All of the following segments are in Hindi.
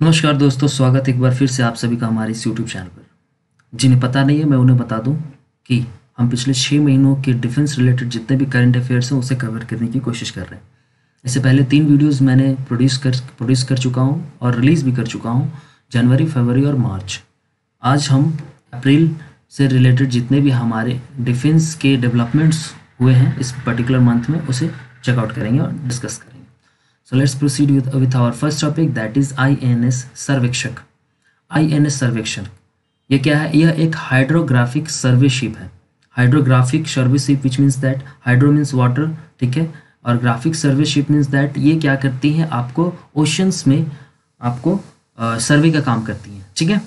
नमस्कार दोस्तों, स्वागत एक बार फिर से आप सभी का हमारे इस यूट्यूब चैनल पर। जिन्हें पता नहीं है मैं उन्हें बता दूं कि हम पिछले 6 महीनों के डिफेंस रिलेटेड जितने भी करंट अफेयर्स हैं उसे कवर करने की कोशिश कर रहे हैं। इससे पहले 3 वीडियोस मैंने प्रोड्यूस कर चुका हूं और रिलीज़ भी कर चुका हूं, जनवरी, फरवरी और मार्च। आज हम अप्रैल से रिलेटेड जितने भी हमारे डिफेंस के डेवलपमेंट्स हुए हैं इस पर्टिकुलर मंथ में उसे चेकआउट करेंगे और डिस्कस करेंगे। So let's proceed with our first topic, that is INS सर्वेक्षक। INS सर्वेक्षण ये क्या है? यह एक हाइड्रोग्राफिक सर्वे शिप है। Hydrographic survey ship which means that hydro means water, ठीक है, और graphic survey ship means that ये क्या करती हैं, आपको ओशंस में आपको सर्वे का काम करती हैं, ठीक है।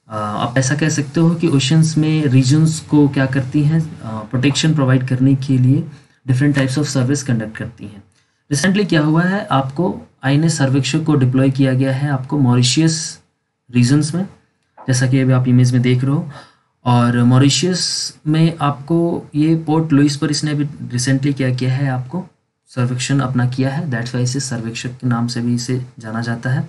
आप ऐसा कह सकते हो कि ओशंस में रीजन्स को क्या करती हैं, प्रोटेक्शन प्रोवाइड करने के लिए different types of service conduct करती हैं। रिसेंटली क्या हुआ है, आपको आईएनएस सर्वेक्षक को डिप्लॉय किया गया है आपको मॉरिशियस रीजन्स में, जैसा कि अभी आप इमेज में देख रहे हो। और मॉरिशियस में आपको ये पोर्ट लुइस पर इसने अभी रिसेंटली क्या किया है, आपको सर्वेक्षण अपना किया है। दैट्स वाई इसे सर्वेक्षक के नाम से भी इसे जाना जाता है,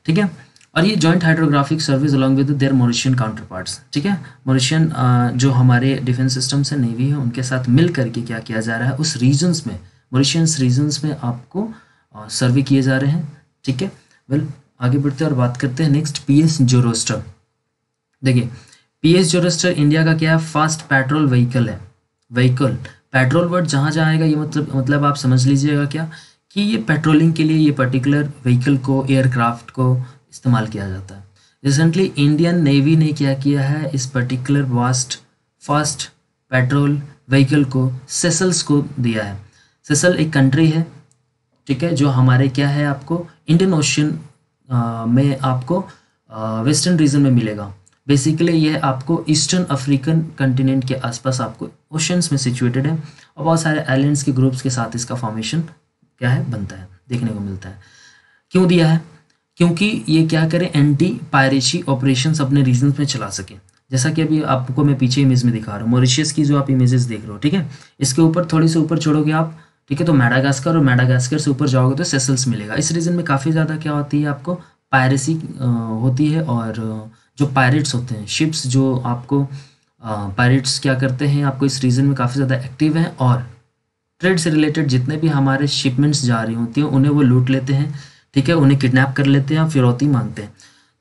ठीक है। और ये joint hydrographic service along with their Mauritian counter parts, ठीक है। मॉरिशियन जो हमारे डिफेंस सिस्टम से नेवी है उनके साथ मिल करके क्या किया जा रहा है, उस रीजन्स में, मॉरिशियस रीजन्स में आपको सर्वे किए जा रहे हैं, ठीक है। वेल, आगे बढ़ते हैं और बात करते हैं नेक्स्ट पीएस जोरोस्टर। देखिए, पीएस जोरोस्टर इंडिया का क्या है, फास्ट पेट्रोल व्हीकल है। व्हीकल पेट्रोल वर्ड जहाँ जहाँ आएगा ये मतलब आप समझ लीजिएगा क्या, कि ये पेट्रोलिंग के लिए ये पर्टिकुलर व्हीकल को, एयरक्राफ्ट को इस्तेमाल किया जाता है। रिसेंटली इंडियन नेवी ने क्या किया है, इस पर्टिकुलर फास्ट पेट्रोल व्हीकल को सेसल्स को दिया है। सेसल एक कंट्री है, ठीक है, जो हमारे क्या है, आपको इंडियन ओशन में आपको वेस्टर्न रीजन में मिलेगा। बेसिकली यह आपको ईस्टर्न अफ्रीकन कंटिनेंट के आसपास आपको ओशंस में सिचुएटेड है और बहुत सारे आइलैंड्स के ग्रुप्स के साथ इसका फॉर्मेशन क्या है, बनता है, देखने को मिलता है। क्यों दिया है? क्योंकि ये क्या करें, एंटी पायरेसी ऑपरेशंस अपने रीजन्स में चला सकें। जैसा कि अभी आपको मैं पीछे इमेज में दिखा रहा हूँ, मॉरिशियस की जो आप इमेजेस देख रहे हो, ठीक है, इसके ऊपर थोड़ी सी ऊपर छोड़ोगे आप, ठीक है, तो मैडागास्कर, और मैडागास्कर से ऊपर जाओगे तो सेसल्स मिलेगा। इस रीजन में काफ़ी ज़्यादा क्या होती है, आपको पायरेसी होती है। और जो पायरेट्स होते हैं, शिप्स जो आपको पायरेट्स क्या करते हैं, आपको इस रीजन में काफ़ी ज़्यादा एक्टिव हैं और ट्रेड से रिलेटेड जितने भी हमारे शिपमेंट्स जा रही होती हैं उन्हें वो लूट लेते हैं, ठीक है, उन्हें किडनैप कर लेते हैं और फिरौती मांगते हैं।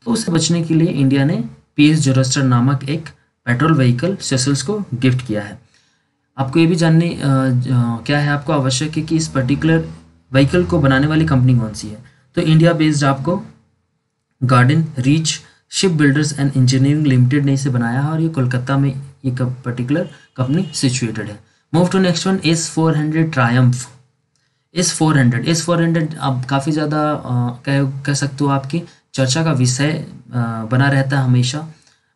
तो उससे बचने के लिए इंडिया ने पीएस जोरोस्टर नामक एक पेट्रोल व्हीकल सेसल्स को गिफ्ट किया है। आपको ये भी जानने क्या है, आपको आवश्यक है कि इस पर्टिकुलर व्हीकल को बनाने वाली कंपनी कौन सी है। तो इंडिया बेस्ड आपको garden reach ship builders and engineering limited ने इसे बनाया है और ये कोलकाता में ये पर्टिकुलर कंपनी सिचुएटेड है। Move to next one, S400 triumph. S400 अब काफ़ी ज़्यादा कह सकते हो आपकी चर्चा का विषय बना रहता है हमेशा।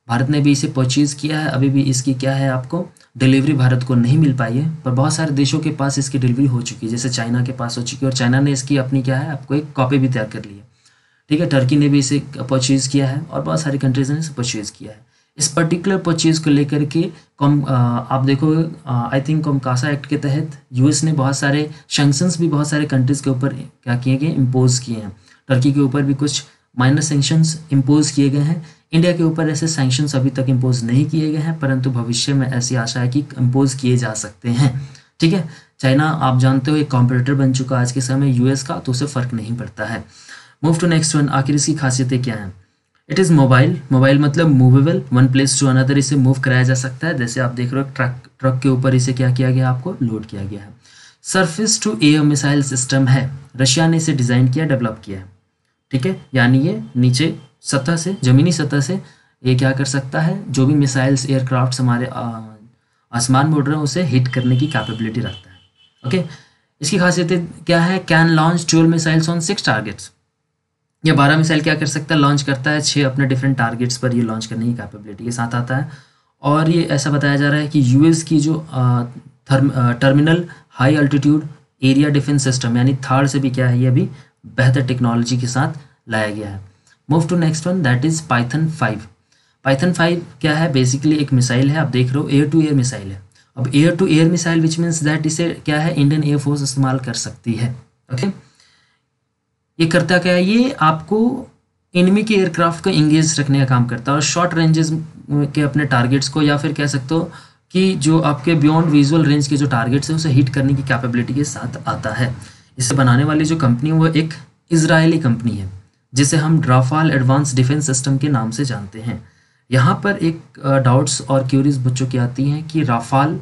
भारत ने भी इसे परचेज़ किया है, अभी भी इसकी क्या है, आपको डिलीवरी भारत को नहीं मिल पाई है, पर बहुत सारे देशों के पास इसकी डिलीवरी हो चुकी है, जैसे चाइना के पास हो चुकी है और चाइना ने इसकी अपनी क्या है, आपको एक कॉपी भी तैयार कर ली है, ठीक है। टर्की ने भी इसे परचेज़ किया है और बहुत सारी कंट्रीज़ ने इसे परचेज़ किया है। इस पर्टिकुलर परचेज़ को लेकर के आप देखो, आई थिंक कॉमकासा एक्ट के तहत यूएस ने बहुत सारे सैंक्शंस भी बहुत सारे कंट्रीज़ के ऊपर क्या किए गए, इम्पोज किए हैं। टर्की के ऊपर भी कुछ माइनर सैंक्शंस इम्पोज किए गए हैं। इंडिया के ऊपर ऐसे सैंक्शंस अभी तक इम्पोज नहीं किए गए हैं, परंतु भविष्य में ऐसी आशा है कि इम्पोज किए जा सकते हैं, ठीक है। चाइना आप जानते हो एक कॉम्पिटिटर बन चुका आज के समय यूएस का, तो उसे फ़र्क नहीं पड़ता है। Move to next one. आखिर इसकी खासियतें क्या हैं? इट इज़ मोबाइल मतलब movable, one place to another इसे मूव कराया जा सकता है। जैसे आप देख रहे हो ट्रक के ऊपर इसे क्या किया गया, आपको लोड किया गया है। Surface to air missile system है, रशिया ने इसे डिज़ाइन किया, डेवलप किया है, ठीक है। यानी ये नीचे सतह से, ज़मीनी सतह से ये क्या कर सकता है, जो भी मिसाइल्स एयरक्राफ्ट हमारे आसमान में उड़ रहे हैं उसे हिट करने की कैपेबिलिटी रखता है, ओके। इसकी खासियतें क्या है? Can launch 12 missiles on 6 targets. ये 12 मिसाइल क्या कर सकता है, लॉन्च करता है 6 अपने डिफरेंट टारगेट्स पर ये लॉन्च करने की कैपेबिलिटी के साथ आता है। और ये ऐसा बताया जा रहा है कि यूएस की जो terminal high altitude area defence system यानी थार से भी क्या है, ये अभी बेहतर टेक्नोलॉजी के साथ लाया गया है। Move to next one, that is python 5। Python 5 क्या है? बेसिकली एक मिसाइल है, आप देख रहे हो एयर टू एयर मिसाइल है। अब air to air missile which means that इसे क्या है, इंडियन एयरफोर्स इस्तेमाल कर सकती है, ओके। ये करता क्या है, ये आपको एनिमी के एयरक्राफ्ट को इंगेज रखने का काम करता है और शॉर्ट रेंजेस के अपने टारगेट्स को, या फिर कह सकते हो कि जो आपके बियॉन्ड विजुअल रेंज के जो टारगेट्स हैं उसे हिट करने की कैपेबिलिटी के साथ आता है। इसे बनाने वाली जो कंपनी है वो एक इजरायली कंपनी है जिसे हम राफाल एडवांस डिफेंस सिस्टम के नाम से जानते हैं। यहाँ पर एक डाउट्स और क्यूरीज बच्चों की आती हैं कि राफाल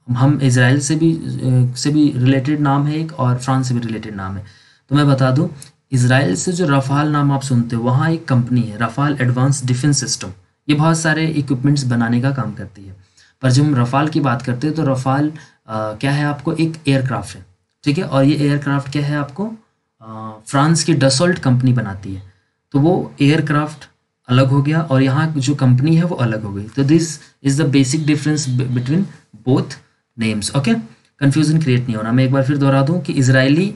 हम इजराइल से भी रिलेटेड नाम है एक, और फ्रांस से भी रिलेटेड नाम है। तो मैं बता दूं, इजराइल से जो राफाल नाम आप सुनते हो वहाँ एक कंपनी है राफाल एडवांस डिफेंस सिस्टम, ये बहुत सारे इक्विपमेंट्स बनाने का काम करती है। पर जब हम रफाल की बात करते हैं तो रफाल क्या है, आपको एक एयरक्राफ्ट है, ठीक है, और ये एयरक्राफ्ट क्या है, आपको फ्रांस की डसॉल्ट कंपनी बनाती है। तो वो एयरक्राफ्ट अलग हो गया और यहाँ जो कंपनी है वो अलग हो गई। तो this is the basic difference between both names. Okay, confusion create नहीं होना। मैं एक बार फिर दोहरा दूँ कि इजरायली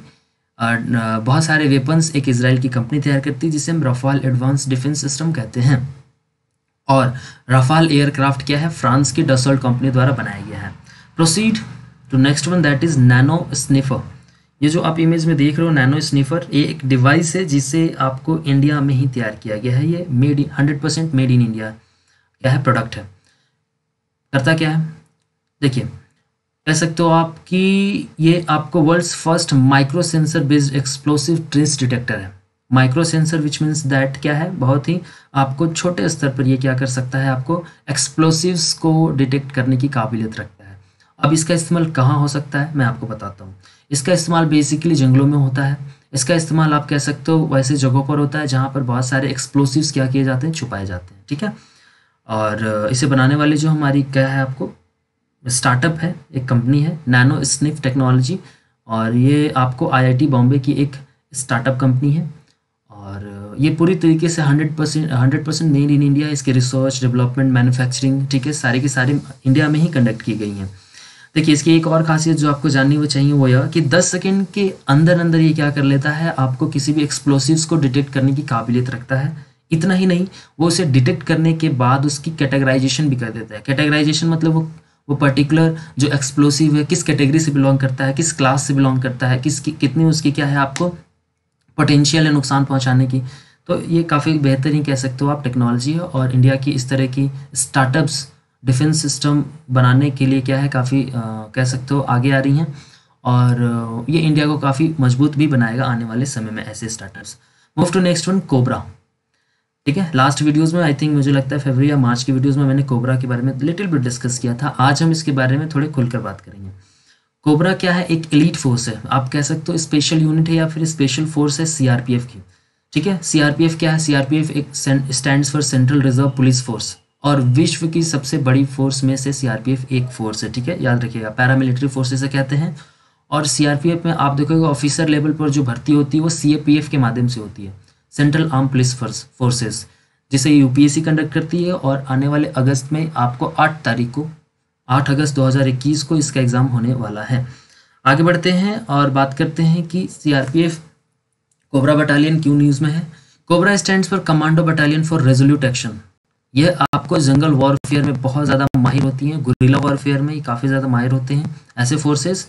बहुत सारे वेपन्स एक इजराइल की कंपनी तैयार करती है जिसे हम रफाल एडवांस डिफेंस सिस्टम कहते हैं, और राफाल एयरक्राफ्ट क्या है, फ्रांस की डसॉल्ट कंपनी द्वारा बनाया गया है। Proceed to next one, that is nano sniffer. ये जो आप इमेज में देख रहे हो नैनो स्निफर, ये एक डिवाइस है जिसे आपको इंडिया में ही तैयार किया गया है। ये 100% मेड इन इंडिया क्या है, प्रोडक्ट है। करता क्या है, देखिए, कह सकते हो आप कि ये आपको world's first micro sensor based explosive trace detector है। Micro sensor which means that क्या है, बहुत ही आपको छोटे स्तर पर ये क्या कर सकता है, आपको एक्सप्लोसिव्स को डिटेक्ट करने की काबिलियत रखता है। अब इसका इस्तेमाल कहाँ हो सकता है, मैं आपको बताता हूँ। इसका इस्तेमाल बेसिकली जंगलों में होता है। इसका इस्तेमाल आप कह सकते हो वैसे जगहों पर होता है जहाँ पर बहुत सारे एक्सप्लोसिव्स क्या किए जाते हैं, छुपाए जाते हैं, ठीक है। और इसे बनाने वाली जो हमारी क्या है, आपको स्टार्टअप है, एक कंपनी है नैनो स्निफ टेक्नोलॉजी, और ये आपको आईआईटी बॉम्बे की एक स्टार्टअप कंपनी है। और ये पूरी तरीके से 100% मेड इन इंडिया। इसके रिसर्च, डेवलपमेंट, मैन्युफैक्चरिंग, ठीक है, सारी की सारी इंडिया में ही कंडक्ट की गई हैं। देखिए, इसकी एक और खासियत जो आपको जाननी वो चाहिए वो यह कि 10 सेकंड के अंदर अंदर ये क्या कर लेता है, आपको किसी भी एक्सप्लोसिव्स को डिटेक्ट करने की काबिलियत रखता है। इतना ही नहीं, वो उसे डिटेक्ट करने के बाद उसकी कैटेगराइजेशन भी कर देता है। कैटेगराइजेशन मतलब वो पर्टिकुलर जो एक्सप्लोसिव है किस कैटेगरी से बिलोंग करता है, किस क्लास से बिलोंग करता है, कितनी उसकी क्या है, आपको पोटेंशियल है नुकसान पहुंचाने की। तो ये काफ़ी बेहतरीन कह सकते हो आप टेक्नोलॉजी है, और इंडिया की इस तरह की स्टार्टअप्स डिफेंस सिस्टम बनाने के लिए क्या है, काफ़ी कह सकते हो आगे आ रही हैं, और ये इंडिया को काफ़ी मजबूत भी बनाएगा आने वाले समय में ऐसे startups. Move to next one, cobra, ठीक है। लास्ट वीडियोज़ में आई थिंक मुझे लगता है फरवरी या मार्च की वीडियोज़ में मैंने कोबरा के बारे में लिटिल बिट डिस्कस किया था। आज हम इसके बारे में थोड़े खुलकर बात करेंगे। कोबरा क्या है, एक एलीट फोर्स है, आप कह सकते हो स्पेशल यूनिट है या फिर स्पेशल फोर्स है सीआरपीएफ की, ठीक है। सीआरपीएफ क्या है, सीआरपीएफ एक stands for central reserve police force, और विश्व की सबसे बड़ी फोर्स में से सीआरपीएफ एक फोर्स है, ठीक है, याद रखिएगा। पैरामिलिट्री फोर्सेस से कहते हैं, और सीआरपीएफ में आप देखोगे ऑफिसर लेवल पर जो भर्ती होती है वो सीएपीएफ के माध्यम से होती है, सेंट्रल आर्म पुलिस फोर्सेस, जिसे यूपीएससी कंडक्ट करती है। और आने वाले अगस्त में आपको 8 अगस्त 2021 को इसका एग्ज़ाम होने वाला है। आगे बढ़ते हैं और बात करते हैं कि सीआरपीएफ कोबरा बटालियन क्यों न्यूज़ में है। Cobra stands for commando battalion for resolute action. यह आपको जंगल वॉरफेयर में बहुत ज़्यादा माहिर होती हैं, गुरिल्ला वॉरफेयर में काफ़ी ज़्यादा माहिर होते हैं ऐसे फोर्सेस,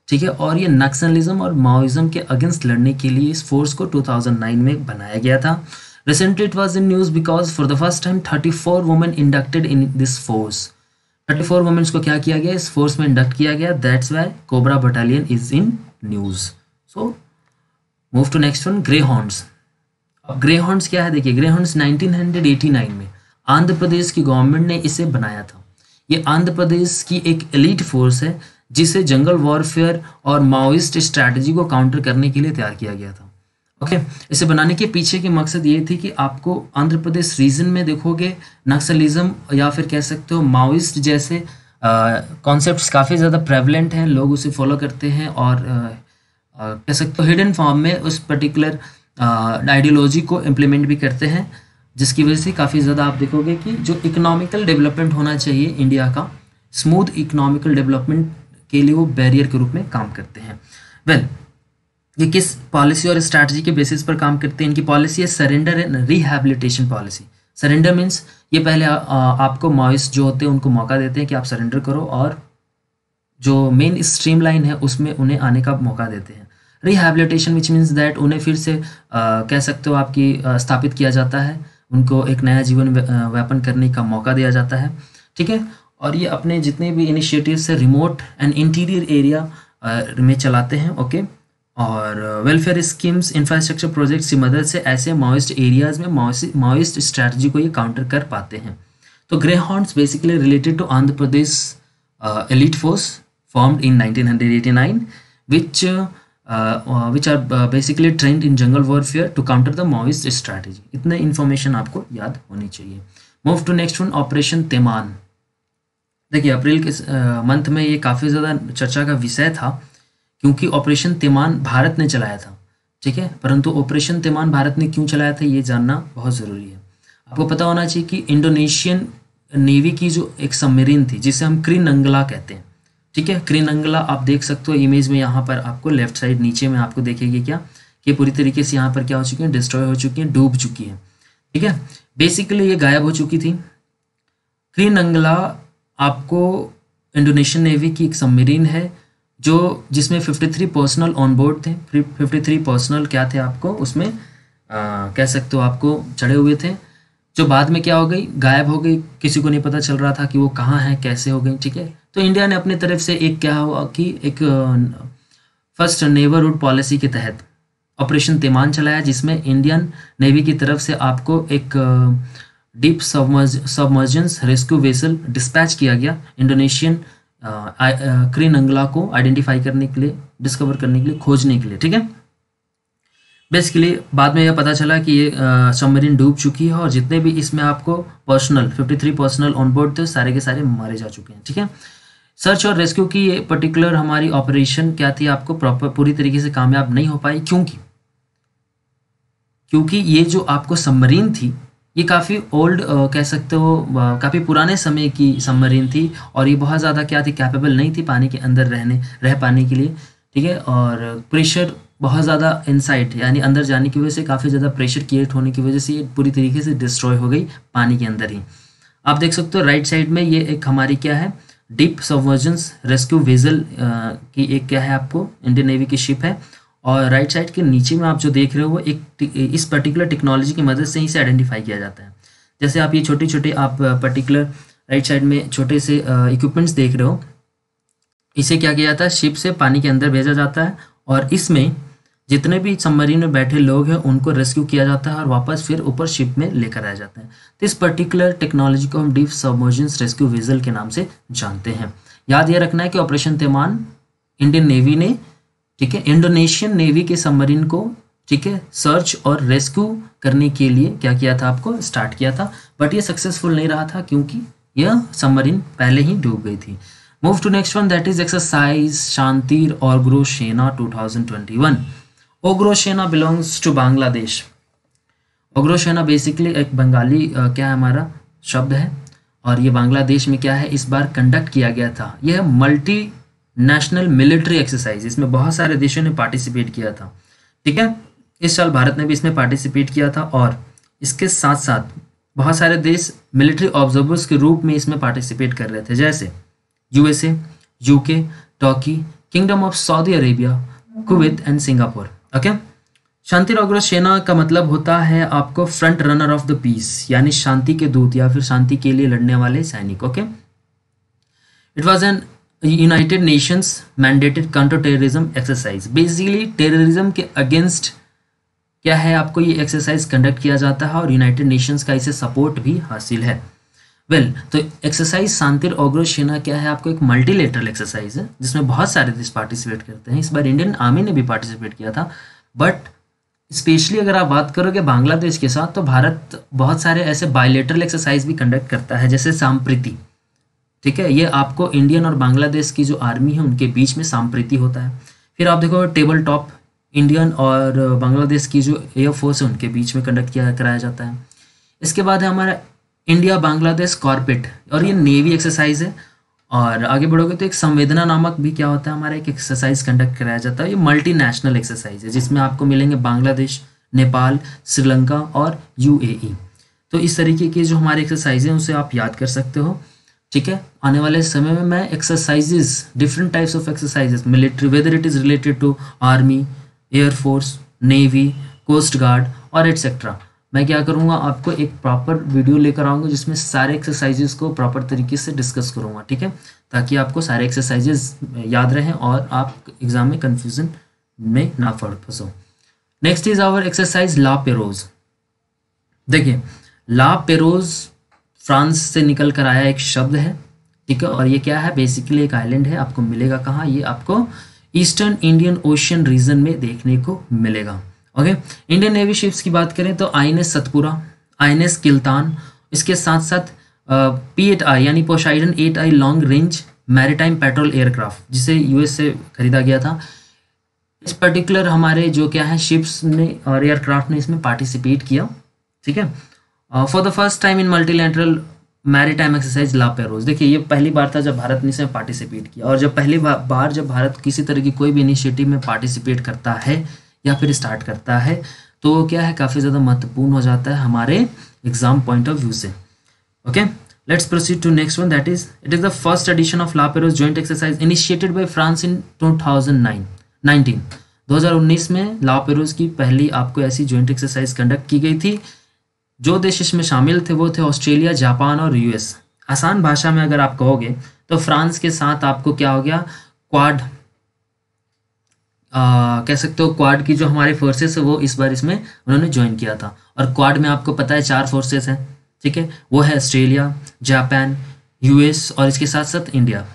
ठीक है। और ये नक्सलिज्म और माओइज्म के अगेंस्ट लड़ने के लिए इस फोर्स को 2009 में बनाया गया था। Recently it was in news because for the first time 34 women inducted in this force. 34 women's को क्या किया गया, इस फोर्स में इंडक्ट किया गया। That's why cobra battalion is in news. So move to next one, greyhounds. अब ग्रे हॉर्न्स क्या है, देखिए, ग्रे हॉर्न्स 1989 में आंध्र प्रदेश की गवर्नमेंट ने इसे बनाया था। ये आंध्र प्रदेश की एक एलीट फोर्स है जिसे जंगल वॉरफेयर और माओइस्ट स्ट्रैटेजी को काउंटर करने के लिए तैयार किया गया था। ओके, इसे बनाने के पीछे की मकसद ये थी कि आपको आंध्र प्रदेश रीजन में देखोगे नक्सलिज्म या फिर कह सकते हो माओइस्ट जैसे कॉन्सेप्ट्स काफ़ी ज़्यादा प्रेवलेंट हैं, लोग उसे फॉलो करते हैं और कह सकते हो हिडन फॉर्म में उस पर्टिकुलर आइडियोलॉजी को इम्प्लीमेंट भी करते हैं, जिसकी वजह से काफ़ी ज़्यादा आप देखोगे कि जो इकोनॉमिकल डेवलपमेंट होना चाहिए इंडिया का, स्मूथ इकोनॉमिकल डेवलपमेंट के लिए वो बैरियर के रूप में काम करते हैं। वेल, ये किस पॉलिसी और स्ट्रैटेजी के बेसिस पर काम करते हैं, इनकी पॉलिसी है surrender and rehabilitation policy. Surrender means ये पहले आपको माओइस्ट जो होते हैं उनको मौका देते हैं कि आप सरेंडर करो, और जो मेन स्ट्रीम लाइन है उसमें उन्हें आने का मौका देते हैं। रिहैबिलिटेशन विच मीन्स दैट उन्हें फिर से कह सकते हो आपकी स्थापित किया जाता है, उनको एक नया जीवन व्यापन करने का मौका दिया जाता है, ठीक है। और ये अपने जितने भी इनिशिएटिव्स से रिमोट एंड इंटीरियर एरिया में चलाते हैं, ओके। और वेलफेयर स्कीम्स, इंफ्रास्ट्रक्चर प्रोजेक्ट्स की मदद से ऐसे माओइस्ट एरियाज में माओइस्ट स्ट्रैटेजी को ये काउंटर कर पाते हैं। तो greyhounds basically related to Andhra Pradesh elite force formed in 1989 which are basically trained in jungle warfare to counter the Maoist strategy। इतने इन्फॉर्मेशन आपको याद होनी चाहिए। Move to next one, operation तेमान। देखिए अप्रैल के मंथ में ये काफ़ी ज़्यादा चर्चा का विषय था, क्योंकि ऑपरेशन तेमान भारत ने चलाया था, ठीक है। परंतु ऑपरेशन तेमान भारत ने क्यों चलाया था ये जानना बहुत ज़रूरी है। आपको पता होना चाहिए कि इंडोनेशियन नेवी की जो एक सबमरीन थी जिसे हम क्रीनंगला कहते हैं, ठीक है। क्रीनंगला आप देख सकते हो इमेज में, यहाँ पर आपको लेफ्ट साइड नीचे में आपको देखेगी क्या कि पूरी तरीके से यहाँ पर क्या हो चुकी है, डिस्ट्रॉय हो चुकी है, डूब चुकी है, ठीक है। बेसिकली ये गायब हो चुकी थी। क्रीनंगला आपको इंडोनेशियन नेवी की एक सबमरीन है जो जिसमें 53 पर्सनल ऑन बोर्ड थे। 53 पर्सनल क्या थे आपको उसमें कह सकते हो आपको चढ़े हुए थे, जो बाद में क्या हो गई, गायब हो गई। किसी को नहीं पता चल रहा था कि वो कहाँ है, कैसे हो गई, ठीक है। तो इंडिया ने अपनी तरफ से एक क्या हुआ कि एक फर्स्ट नेबरहुड पॉलिसी के तहत ऑपरेशन तेमान चलाया, जिसमें इंडियन नेवी की तरफ से आपको एक deep submergence rescue vessel dispatch किया गया इंडोनेशियन क्रीनंगला को आइडेंटिफाई करने के लिए, डिस्कवर करने के लिए, खोजने के लिए, ठीक है। बेसिकली बाद में यह पता चला कि ये सबमरीन डूब चुकी है और जितने भी इसमें आपको पर्सनल 53 पर्सनल ऑन बोर्ड थे सारे के सारे मारे जा चुके हैं, ठीक है। सर्च और रेस्क्यू की ये पर्टिकुलर हमारी ऑपरेशन क्या थी, आपको प्रॉपर पूरी तरीके से कामयाब नहीं हो पाई, क्योंकि ये जो आपको सबमरीन थी ये काफ़ी ओल्ड कह सकते हो काफ़ी पुराने समय की सबमरीन थी और ये बहुत ज़्यादा क्या थी, कैपेबल नहीं थी पानी के अंदर रह पाने के लिए, ठीक है। और प्रेशर बहुत ज़्यादा इनसाइड यानी अंदर जाने की वजह से काफ़ी ज़्यादा प्रेशर क्रिएट होने की वजह से ये पूरी तरीके से डिस्ट्रॉय हो गई पानी के अंदर ही। आप देख सकते हो राइट साइड में ये एक हमारी क्या है, डीप सबमर्जेंस रेस्क्यू वेसल की एक क्या है आपको इंडियन नेवी की शिप है। और राइट साइड के नीचे में आप जो देख रहे हो वो एक इस पर्टिकुलर टेक्नोलॉजी की मदद से ही इसे आइडेंटिफाई किया जाता है। जैसे आप ये छोटे छोटे आप पर्टिकुलर राइट साइड में छोटे से इक्विपमेंट्स देख रहे हो, इसे क्या किया जाता है, शिप से पानी के अंदर भेजा जाता है और इसमें जितने भी सबमरीन में बैठे लोग हैं उनको रेस्क्यू किया जाता है और वापस फिर ऊपर शिप में लेकर आया जाता है। तो इस पर्टिकुलर टेक्नोलॉजी को हम डीप सबमर्जेंस रेस्क्यू वेसल के नाम से जानते हैं। याद ये रखना है कि ऑपरेशन तेमान इंडियन नेवी ने, ठीक है, इंडोनेशियन नेवी के सबमरीन को, ठीक है, सर्च और रेस्क्यू करने के लिए क्या किया था, आपको स्टार्ट किया था, बट ये सक्सेसफुल नहीं रहा था क्योंकि यह सबमरीन पहले ही डूब गई थी। Move to next one, that is exercise Shantir Ogroshena 2021। Ogroshena belongs to Bangladesh. Ogroshena basically एक बंगाली क्या है हमारा शब्द है और ये बांग्लादेश में क्या है इस बार कंडक्ट किया गया था। यह मल्टी नेशनल मिलिट्री एक्सरसाइज, इसमें बहुत सारे देशों ने पार्टिसिपेट किया था, ठीक है। इस साल भारत ने भी इसमें पार्टिसिपेट किया था और इसके साथ साथ बहुत सारे देश मिलिट्री ऑब्जर्वर्स के रूप में इसमें पार्टिसिपेट कर रहे थे, जैसे USA, UK, Turkey, Kingdom of Saudi Arabia, Kuwait and Singapore, okay. Shanti Agrasena का मतलब होता है आपको front runner of the peace, यानी शांति के दूत या फिर शांति के लिए लड़ने वाले सैनिक, okay. It was an United Nations mandated counter terrorism exercise. Basically terrorism के अगेंस्ट क्या है आपको ये एक्सरसाइज कंडक्ट किया जाता है और यूनाइटेड नेशंस का इसे सपोर्ट भी हासिल है। तो एक्सरसाइज शांति ओग्रोशेना क्या है आपको एक मल्टीलेटरल एक्सरसाइज है जिसमें बहुत सारे देश पार्टिसिपेट करते हैं। इस बार इंडियन आर्मी ने भी पार्टिसिपेट किया था, बट स्पेशली अगर आप बात करोगे बांग्लादेश के साथ तो भारत बहुत सारे ऐसे बायलेटरल एक्सरसाइज भी कंडक्ट करता है, जैसे सांप्रीति, ठीक है। ये आपको इंडियन और बांग्लादेश की जो आर्मी है उनके बीच में सांप्रीति होता है। फिर आप देखो टेबल टॉप, इंडियन और बांग्लादेश की जो एयरफोर्स है उनके बीच में कंडक्ट कराया जाता है। इसके बाद है हमारा इंडिया बांग्लादेश कॉर्पेट और ये नेवी एक्सरसाइज है। और आगे बढ़ोगे तो एक संवेदना नामक भी क्या होता है हमारा एक एक्सरसाइज कंडक्ट कराया जाता है। ये मल्टीनेशनल एक्सरसाइज है जिसमें आपको मिलेंगे बांग्लादेश, नेपाल, श्रीलंका और यूएई। तो इस तरीके की जो हमारी एक्सरसाइज है उसे आप याद कर सकते हो, ठीक है। आने वाले समय में मैं exercises, different types of exercises military, whether it is related to army, air force, navy, coast guard और एटसेट्रा। मैं क्या करूँगा, आपको एक प्रॉपर वीडियो लेकर आऊँगा जिसमें सारे एक्सरसाइजेस को प्रॉपर तरीके से डिस्कस करूँगा, ठीक है, ताकि आपको सारे एक्सरसाइजेस याद रहें और आप एग्जाम में कन्फ्यूजन में ना फंसो। Next is our exercise La Perouse. देखिए, ला पेरोज फ्रांस से निकल कर आया एक शब्द है, ठीक है, और ये क्या है, बेसिकली एक आइलैंड है। आपको मिलेगा कहाँ, ये आपको ईस्टर्न इंडियन ओशियन रीजन में देखने को मिलेगा। ओके, इंडियन नेवी शिप्स की बात करें तो INS सतपुरा, INS किल्तान, इसके साथ साथ P8I यानी Poseidon 8I long range maritime petrol aircraft, जिसे US से खरीदा गया था। इस पर्टिकुलर हमारे जो क्या है शिप्स ने और एयरक्राफ्ट ने इसमें पार्टिसिपेट किया, ठीक है, for the first time in multilateral maritime exercise La Perouse. देखिए, ये पहली बार था जब भारत ने इसमें पार्टिसिपेट किया, और जब पहली बार जब भारत किसी तरह की कोई भी इनिशिएटिव में पार्टिसिपेट करता है या फिर स्टार्ट करता है तो क्या है, काफ़ी ज़्यादा महत्वपूर्ण हो जाता है हमारे एग्जाम पॉइंट ऑफ व्यू से। Okay, let's proceed to next one, that is it is the first edition of La Perouse joint exercise initiated by France in 2019 में ला पेरोज की पहली आपको ऐसी जॉइंट एक्सरसाइज कंडक्ट की गई थी। जो देश इसमें शामिल थे वो थे ऑस्ट्रेलिया, जापान और US। आसान भाषा में अगर आप कहोगे तो फ्रांस के साथ आपको क्या हो गया, क्वाड कह सकते हो, क्वाड की जो हमारे फोर्सेस है वो इस बार इसमें उन्होंने ज्वाइन किया था। और क्वाड में आपको पता है 4 फोर्सेस हैं, ठीक है, वो है ऑस्ट्रेलिया, जापान, US और इसके साथ साथ इंडिया।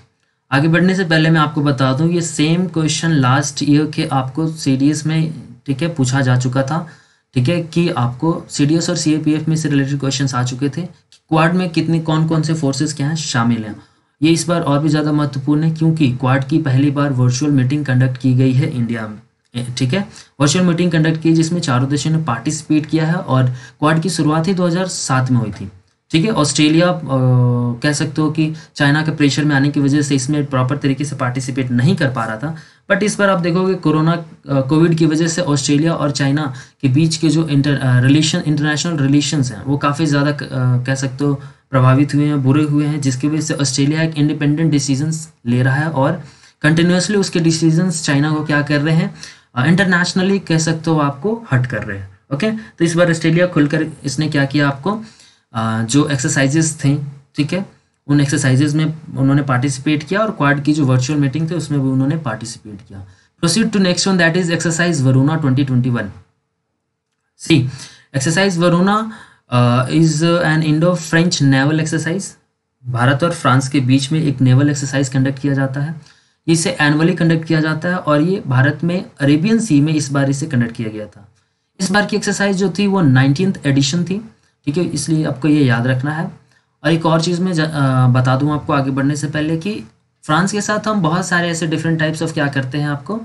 आगे बढ़ने से पहले मैं आपको बता दूं, ये सेम क्वेश्चन लास्ट ईयर के आपको CDS में, ठीक है, पूछा जा चुका था, ठीक है, कि आपको CDS और CAPF में से रिलेटेड क्वेश्चंस आ चुके थे कि क्वाड में कितने कौन कौन से फोर्सेस क्या हैं शामिल हैं। ये इस बार और भी ज़्यादा महत्वपूर्ण है क्योंकि क्वाड की पहली बार वर्चुअल मीटिंग कंडक्ट की गई है इंडिया में, ठीक है, वर्चुअल मीटिंग कंडक्ट की जिसमें चारों देशों ने पार्टिसिपेट किया है और क्वाड की शुरुआत ही 2007 में हुई थी, ठीक है। ऑस्ट्रेलिया कह सकते हो कि चाइना के प्रेशर में आने की वजह से इसमें प्रॉपर तरीके से पार्टिसिपेट नहीं कर पा रहा था, बट इस बार आप देखोगे कोविड की वजह से ऑस्ट्रेलिया और चाइना के बीच के जो इंटरनेशनल रिलेशंस हैं वो काफ़ी ज़्यादा कह सकते हो प्रभावित हुए हैं, बुरे हुए हैं, जिसकी वजह से ऑस्ट्रेलिया एक इंडिपेंडेंट डिसीजंस ले रहा है और कंटिन्यूसली उसके डिसीजंस चाइना को क्या कर रहे हैं, इंटरनेशनली कह सकते हो आपको हट कर रहे हैं। ओके, तो इस बार ऑस्ट्रेलिया खुलकर इसने क्या किया, आपको जो एक्सरसाइजेस थे, ठीक है, उन एक्सरसाइजेज में उन्होंने पार्टिसिपेट किया और क्वाड की जो वर्चुअल मीटिंग थी उसमें भी उन्होंने पार्टिसिपेट किया। Proceed to next one, that is exercise Varuna 2021। See, exercise Varuna is an Indo French naval exercise. Bharat और फ्रांस के बीच में एक नेवल एक्सरसाइज कंडक्ट किया जाता है। इसे एनुअली कंडक्ट किया जाता है और ये भारत में अरेबियन सी में इस बार इसे कंडक्ट किया गया था। इस बार की एक्सरसाइज जो थी वो 19th एडिशन थी, ठीक है, इसलिए आपको ये याद रखना है। और एक और चीज़ मैं बता दूं आपको आगे बढ़ने से पहले कि फ्रांस के साथ हम बहुत सारे ऐसे डिफरेंट टाइप्स ऑफ क्या करते हैं, आपको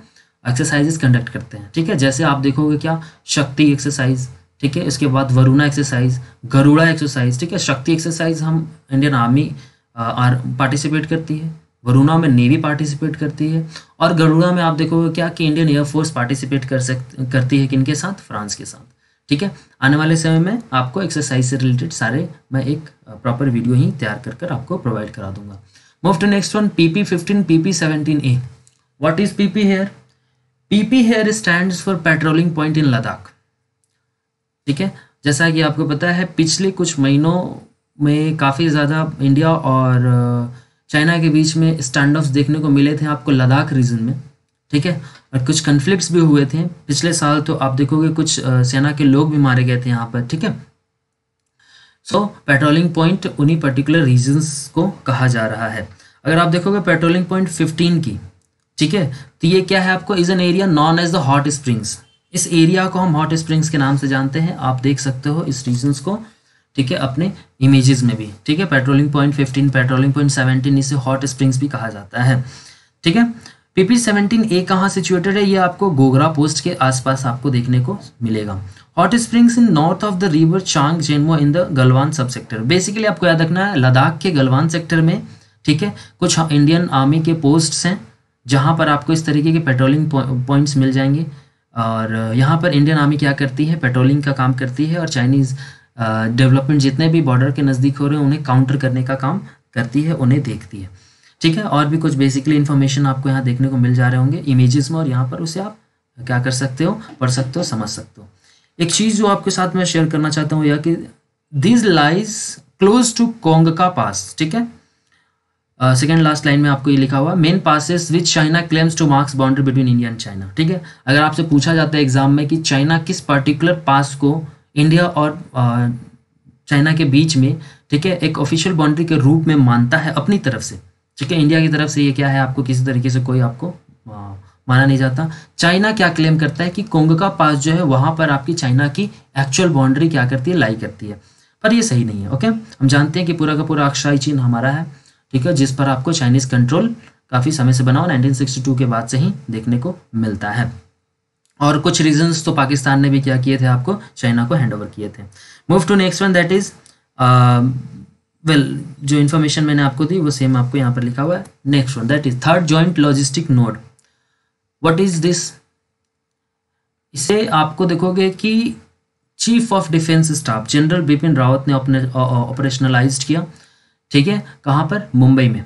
एक्सरसाइजेस कंडक्ट करते हैं, ठीक है। जैसे आप देखोगे क्या, शक्ति एक्सरसाइज, ठीक है, इसके बाद वरुणा एक्सरसाइज, गरुड़ा एक्सरसाइज, ठीक है। शक्ति एक्सरसाइज हम इंडियन आर्मी पार्टिसिपेट करती है, वरुणा में नेवी पार्टिसिपेट करती है और गरुड़ा में आप देखोगे क्या कि इंडियन एयरफोर्स पार्टिसिपेट करती है किनके साथ, फ्रांस के साथ, ठीक है। आने वाले समय में आपको एक्सरसाइज से रिलेटेड सारे मैं एक प्रॉपर वीडियो ही तैयार कर आपको प्रोवाइड करा दूंगा। Move to next one, PP15 PP17A। What is PP here? PP here stands for patrolling point in Ladakh, ठीक है। जैसा कि आपको पता है पिछले कुछ महीनों में काफ़ी ज़्यादा इंडिया और चाइना के बीच में स्टैंड ऑफ्स देखने को मिले थे आपको लद्दाख रीजन में, ठीक है, और कुछ कन्फ्लिक्ट्स भी हुए थे पिछले साल। तो आप देखोगे कुछ सेना के लोग भी मारे गए थे यहाँ पर, ठीक है। सो पेट्रोलिंग पॉइंट उन्हीं पर्टिकुलर रीजन्स को कहा जा रहा है। अगर आप देखोगे पेट्रोलिंग पॉइंट 15 की, ठीक है, तो ये क्या है, आपको is an area known as the hot springs. इस एरिया को हम हॉट स्प्रिंग्स के नाम से जानते हैं। आप देख सकते हो इस रीजन्स को, ठीक है, अपने इमेजेस में भी, ठीक है। पेट्रोलिंग पॉइंट 15, पेट्रोलिंग पॉइंट 17, इसे हॉट स्प्रिंग्स भी कहा जाता है, ठीक है। PP17A कहाँ सिचुएटेड है? ये आपको गोगरा पोस्ट के आसपास आपको देखने को मिलेगा। Hot springs in north of the river Chang Chenmo in the Galwan sub sector. Basically आपको याद रखना है लद्दाख के गलवान सेक्टर में, ठीक है, कुछ इंडियन आर्मी के पोस्ट्स हैं जहाँ पर आपको इस तरीके के पेट्रोलिंग पॉइंट्स मिल जाएंगे। और यहाँ पर इंडियन आर्मी क्या करती है, पेट्रोलिंग का काम करती है और चाइनीज़ डेवलपमेंट जितने भी बॉर्डर के नज़दीक हो रहे हैं उन्हें काउंटर करने का काम करती है, उन्हें देखती है, ठीक है। और भी कुछ बेसिकली इन्फॉर्मेशन आपको यहाँ देखने को मिल जा रहे होंगे इमेजेस में और यहाँ पर उसे आप क्या कर सकते हो, पढ़ सकते हो, समझ सकते हो। एक चीज़ जो आपके साथ मैं शेयर करना चाहता हूँ यह कि this lies close to Kongka pass, ठीक है। सेकेंड लास्ट लाइन में आपको ये लिखा हुआ main passes which China claims two marks boundary between India and China, ठीक है। अगर आपसे पूछा जाता है एग्जाम में कि चाइना किस पर्टिकुलर पास को इंडिया और चाइना के बीच में, ठीक है, एक ऑफिशियल बाउंड्री के रूप में मानता है अपनी तरफ से, ठीक है, इंडिया की तरफ से ये क्या है, आपको किसी तरीके से कोई आपको माना नहीं जाता। चाइना क्या क्लेम करता है कि कोंगका पास जो है वहां पर आपकी चाइना की एक्चुअल बाउंड्री क्या करती है, लाई करती है, पर ये सही नहीं है। ओके, हम जानते हैं कि पूरा का पूरा अक्षाई चिन्ह हमारा है, ठीक है, जिस पर आपको चाइनीज कंट्रोल काफ़ी समय से बना हुआ 1962 के बाद से ही देखने को मिलता है। और कुछ रीजंस तो पाकिस्तान ने भी क्या किए थे, आपको चाइना को हैंड ओवर किए थे। Move to next one, that is well, जो इन्फॉर्मेशन मैंने आपको दी वो सेम आपको यहाँ पर लिखा हुआ है। Next one, that is third joint logistic node. What is this? इसे आपको देखोगे कि chief of defence staff general Bipin Rawat ने अपने ऑपरेशनलाइज्ड किया, ठीक है, कहाँ पर, मुंबई में।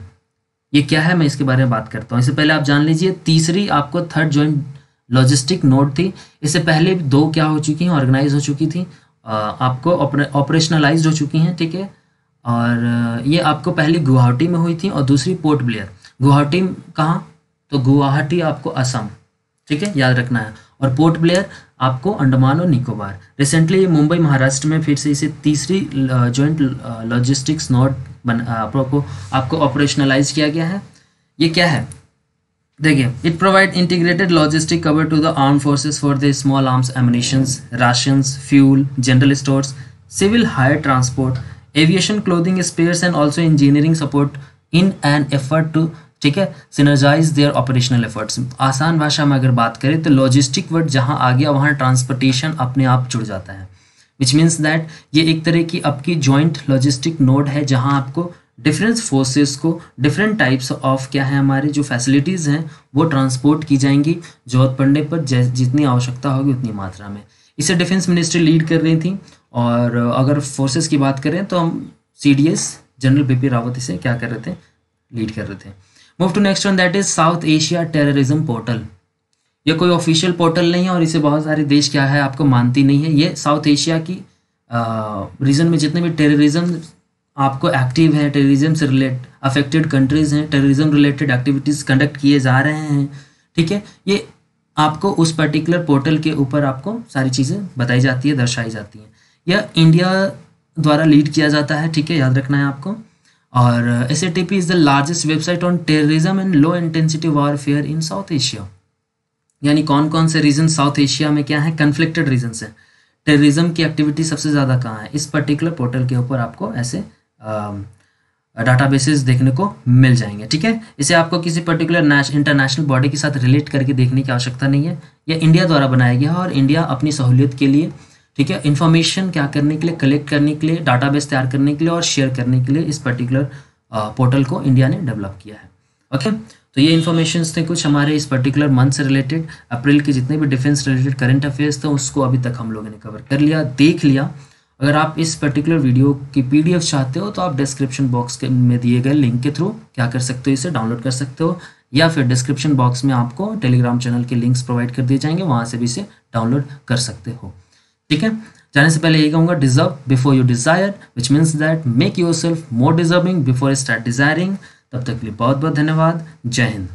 ये क्या है, मैं इसके बारे में बात करता हूँ। इससे पहले आप जान लीजिए, तीसरी आपको थर्ड जॉइंट लॉजिस्टिक नोड थी। इससे पहले दो क्या हो चुकी हैं, ऑर्गेनाइज हो चुकी थी, आपको ऑपरेशनलाइज्ड हो चुकी हैं, ठीक है। और ये आपको पहली गुवाहाटी में हुई थी और दूसरी पोर्ट ब्लेयर। गुवाहाटी कहाँ, तो गुवाहाटी आपको असम, ठीक है, याद रखना है, और पोर्ट ब्लेयर आपको अंडमान और निकोबार। रिसेंटली मुंबई महाराष्ट्र में फिर से इसे तीसरी जॉइंट लॉजिस्टिक्स नोड आपको ऑपरेशनलाइज किया गया है। ये क्या है, देखिए, it provide integrated logistic cover to the arm forces for the small arms ammunitions, rations, fuel, general stores, civil hire transport, aviation, clothing, spares and also engineering support in an effort to, ठीक है, सिनर्जाइज देयर ऑपरेशनल एफर्ट्स। आसान भाषा में अगर बात करें तो लॉजिस्टिक वर्ड जहां आ गया वहां ट्रांसपोर्टेशन अपने आप जुड़ जाता है, विच मीन्स दैट ये एक तरह की आपकी जॉइंट लॉजिस्टिक नोड है जहां आपको डिफरेंट फोर्सेस को डिफरेंट टाइप्स ऑफ क्या है, हमारे जो फैसिलिटीज़ हैं वो ट्रांसपोर्ट की जाएंगी जरूरत पड़ने पर, जितनी आवश्यकता होगी उतनी मात्रा में। इसे डिफेंस मिनिस्ट्री लीड कर रही थी। और अगर फोर्सेस की बात करें तो हम CDS जनरल बिपिन रावत इसे क्या कर रहे थे, लीड कर रहे थे। Move to next one, that is South Asia terrorism portal. ये कोई ऑफिशियल पोर्टल नहीं है और इसे बहुत सारे देश क्या है आपको मानती नहीं है। ये साउथ एशिया की रीजन में जितने भी टेररिज्म आपको एक्टिव है, टेररिज्म से अफेक्टेड कंट्रीज हैं, टेररिज्म रिलेटेड एक्टिविटीज़ कंडक्ट किए जा रहे हैं, ठीक है, ये आपको उस पर्टिकुलर पोर्टल के ऊपर आपको सारी चीज़ें बताई जाती है, दर्शाई जाती हैं। यह इंडिया द्वारा लीड किया जाता है, ठीक है, याद रखना है आपको। और SATP is the largest website on terrorism and low intensity warfare in south Asia. यानी कौन कौन से रीजन साउथ एशिया में क्या है, कन्फ्लिक्टेड रीजन्स हैं, टेररिज्म की एक्टिविटी सबसे ज़्यादा कहाँ है, इस पर्टिकुलर पोर्टल के ऊपर आपको ऐसे डाटाबेसेस देखने को मिल जाएंगे, ठीक है। इसे आपको किसी पर्टिकुलर इंटरनेशनल बॉडी के साथ रिलेट करके देखने की आवश्यकता नहीं है। यह इंडिया द्वारा बनाया गया है और इंडिया अपनी सहूलियत के लिए, ठीक है, इन्फॉर्मेशन क्या करने के लिए, कलेक्ट करने के लिए, डाटाबेस तैयार करने के लिए और शेयर करने के लिए इस पर्टिकुलर पोर्टल को इंडिया ने डेवलप किया है। ओके, तो ये इन्फॉर्मेशन थे कुछ हमारे इस पर्टिकुलर मंथ से रिलेटेड। अप्रैल के जितने भी डिफेंस रिलेटेड करंट अफेयर्स थे उसको अभी तक हम लोगों ने कवर कर लिया, देख लिया। अगर आप इस पर्टिकुलर वीडियो की PDF चाहते हो तो आप डिस्क्रिप्शन बॉक्स में दिए गए लिंक के थ्रू क्या कर सकते हो, इसे डाउनलोड कर सकते हो, या फिर डिस्क्रिप्शन बॉक्स में आपको टेलीग्राम चैनल के लिंक्स प्रोवाइड कर दिए जाएंगे, वहाँ से भी इसे डाउनलोड कर सकते हो, ठीक है। जाने से पहले यही कहूँगा, deserve before you desire, which means that make your self more deserving before start desiring. तब तक के लिए बहुत बहुत धन्यवाद। जय हिंद।